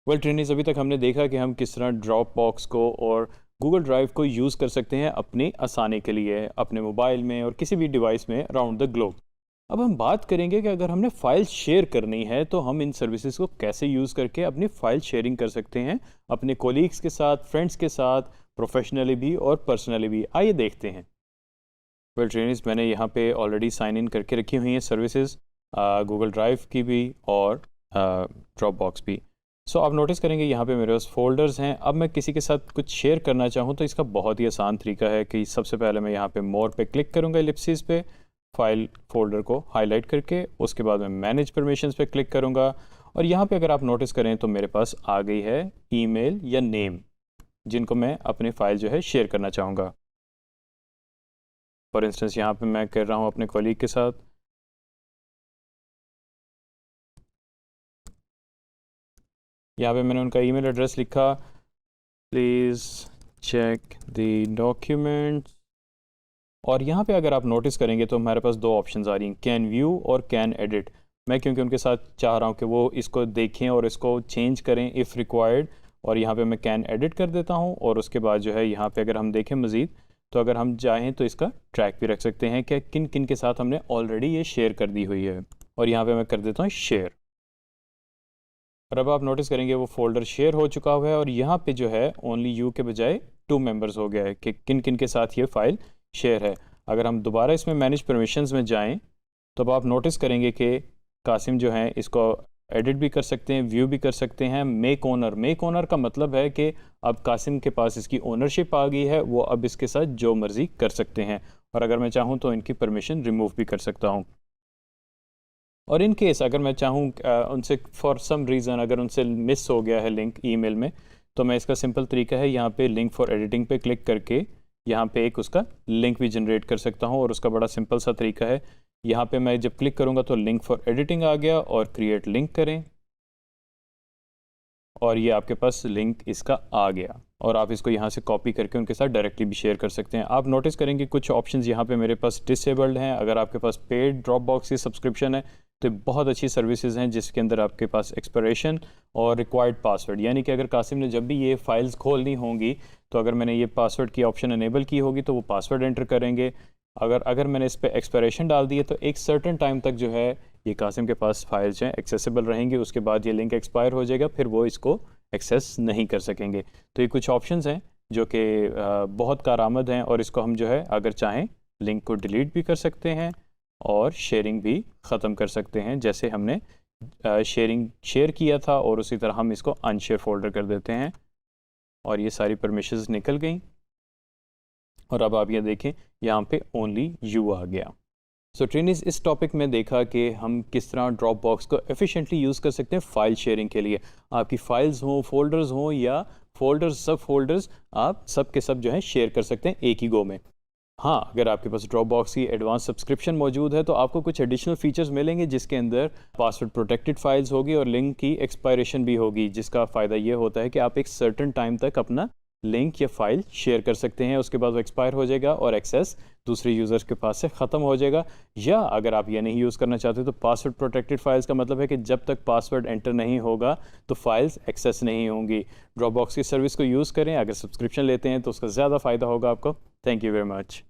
Well trainees, अभी तक हमने देखा कि हम किस तरह ड्रॉप बॉक्स को और गूगल ड्राइव को यूज़ कर सकते हैं अपनी आसानी के लिए, अपने मोबाइल में और किसी भी डिवाइस में अराउंड द ग्लोब। अब हम बात करेंगे कि अगर हमने फ़ाइल शेयर करनी है तो हम इन सर्विसेज को कैसे यूज़ करके अपनी फ़ाइल शेयरिंग कर सकते हैं अपने कोलीग्स के साथ, फ्रेंड्स के साथ, प्रोफेशनली भी और पर्सनली भी। आइए देखते हैं। वेल ट्रेनिज, मैंने यहाँ पे ऑलरेडी साइन इन करके रखी हुई हैं सर्विसेज, गूगल ड्राइव की भी और ड्रॉप बॉक्स भी। सो आप नोटिस करेंगे यहाँ पे मेरे पास फ़ोल्डर्स हैं। अब मैं किसी के साथ कुछ शेयर करना चाहूँ तो इसका बहुत ही आसान तरीका है कि सबसे पहले मैं यहाँ पे मोर पे क्लिक करूँगा, एलिप्सिस पे, फाइल फोल्डर को हाईलाइट करके। उसके बाद मैं मैनेज परमिशंस पे क्लिक करूँगा और यहाँ पे अगर आप नोटिस करें तो मेरे पास आ गई है ईमेल या नेम जिनको मैं अपनी फ़ाइल जो है शेयर करना चाहूँगा। फॉर इंस्टेंस यहाँ पे मैं कर रहा हूँ अपने कॉलीग के साथ। यहाँ पे मैंने उनका ईमेल एड्रेस लिखा, प्लीज़ चेक द डॉक्यूमेंट्स। और यहाँ पे अगर आप नोटिस करेंगे तो हमारे पास दो ऑप्शंस आ रही हैं, कैन व्यू और कैन एडिट। मैं क्योंकि उनके साथ चाह रहा हूँ कि वो इसको देखें और इसको चेंज करें इफ़ रिक्वायर्ड, और यहाँ पे मैं कैन एडिट कर देता हूँ। और उसके बाद जो है यहाँ पे अगर हम देखें मज़ीद तो अगर हम चाहें तो इसका ट्रैक भी रख सकते हैं कि किन किन के साथ हमने ऑलरेडी ये शेयर कर दी हुई है। और यहाँ पे मैं कर देता हूँ शेयर। और अब आप नोटिस करेंगे वो फोल्डर शेयर हो चुका हुआ है और यहाँ पे जो है ओनली यू के बजाय 2 मेंबर्स हो गया है कि किन किन के साथ ये फ़ाइल शेयर है। अगर हम दोबारा इसमें मैनेज परमिशंस में जाएं तो अब आप नोटिस करेंगे कि कासिम जो है इसको एडिट भी कर सकते हैं, व्यू भी कर सकते हैं। मेक ओनर का मतलब है कि अब कासिम के पास इसकी ओनरशिप आ गई है, वो अब इसके साथ जो मर्ज़ी कर सकते हैं। और अगर मैं चाहूँ तो इनकी परमिशन रिमूव भी कर सकता हूँ। और इन केस अगर मैं चाहूँ उनसे फॉर सम रीज़न अगर उनसे मिस हो गया है लिंक ईमेल में, तो मैं इसका सिंपल तरीका है यहाँ पे लिंक फॉर एडिटिंग पे क्लिक करके यहाँ पे एक उसका लिंक भी जनरेट कर सकता हूँ। और उसका बड़ा सिंपल सा तरीका है, यहाँ पे मैं जब क्लिक करूँगा तो लिंक फॉर एडिटिंग आ गया और क्रिएट लिंक करें और ये आपके पास लिंक इसका आ गया और आप इसको यहाँ से कॉपी करके उनके साथ डायरेक्टली भी शेयर कर सकते हैं। आप नोटिस करेंगे कुछ ऑप्शंस यहाँ पे मेरे पास डिसेबल्ड हैं। अगर आपके पास पेड ड्रॉप बॉक्स की सब्सक्रिप्शन है तो बहुत अच्छी सर्विसेज हैं जिसके अंदर आपके पास एक्सपायरेशन और रिक्वायर्ड पासवर्ड, यानी कि अगर कासिम ने जब भी ये फाइल्स खोलनी होंगी तो अगर मैंने ये पासवर्ड की ऑप्शन इनेबल की होगी तो वो पासवर्ड एंटर करेंगे। अगर मैंने इस पर एक्सपायरेशन डाल दी है तो एक सर्टन टाइम तक जो है ये कासिम के पास फाइल्स हैं एक्सेसिबल रहेंगी। उसके बाद ये लिंक एक्सपायर हो जाएगा, फिर वो इसको एक्सेस नहीं कर सकेंगे। तो ये कुछ ऑप्शंस हैं जो कि बहुत कारआमद हैं और इसको हम जो है अगर चाहें लिंक को डिलीट भी कर सकते हैं और शेयरिंग भी ख़त्म कर सकते हैं, जैसे हमने शेयर किया था। और उसी तरह हम इसको अनशेयर फोल्डर कर देते हैं और ये सारी परमिशंस निकल गई। और अब आप ये देखें यहाँ पे ओनली यू आ गया। सो ट्रेनिज, इस टॉपिक में देखा कि हम किस तरह ड्रॉप बॉक्स को एफिशिएंटली यूज़ कर सकते हैं फ़ाइल शेयरिंग के लिए। आपकी फ़ाइल्स हों, फोल्डर्स हों या फोल्डर्स सब फोल्डर्स, आप सब के सब जो है शेयर कर सकते हैं एक ही गो में। हाँ, अगर आपके पास ड्रॉप बॉक्स की एडवांस सब्सक्रिप्शन मौजूद है तो आपको कुछ एडिशनल फीचर्स मिलेंगे जिसके अंदर पासवर्ड प्रोटेक्टेड फाइल्स होगी और लिंक की एक्सपायरेशन भी होगी, जिसका फ़ायदा ये होता है कि आप एक सर्टन टाइम तक अपना लिंक या फाइल शेयर कर सकते हैं। उसके बाद वो एक्सपायर हो जाएगा और एक्सेस दूसरे यूज़र्स के पास से ख़त्म हो जाएगा। या अगर आप ये नहीं यूज़ करना चाहते तो पासवर्ड प्रोटेक्टेड फाइल्स का मतलब है कि जब तक पासवर्ड एंटर नहीं होगा तो फाइल्स एक्सेस नहीं होंगी। ड्रॉप बॉक्स की सर्विस को यूज़ करें, अगर सब्सक्रिप्शन लेते हैं तो उसका ज़्यादा फ़ायदा होगा आपको। Thank you very much.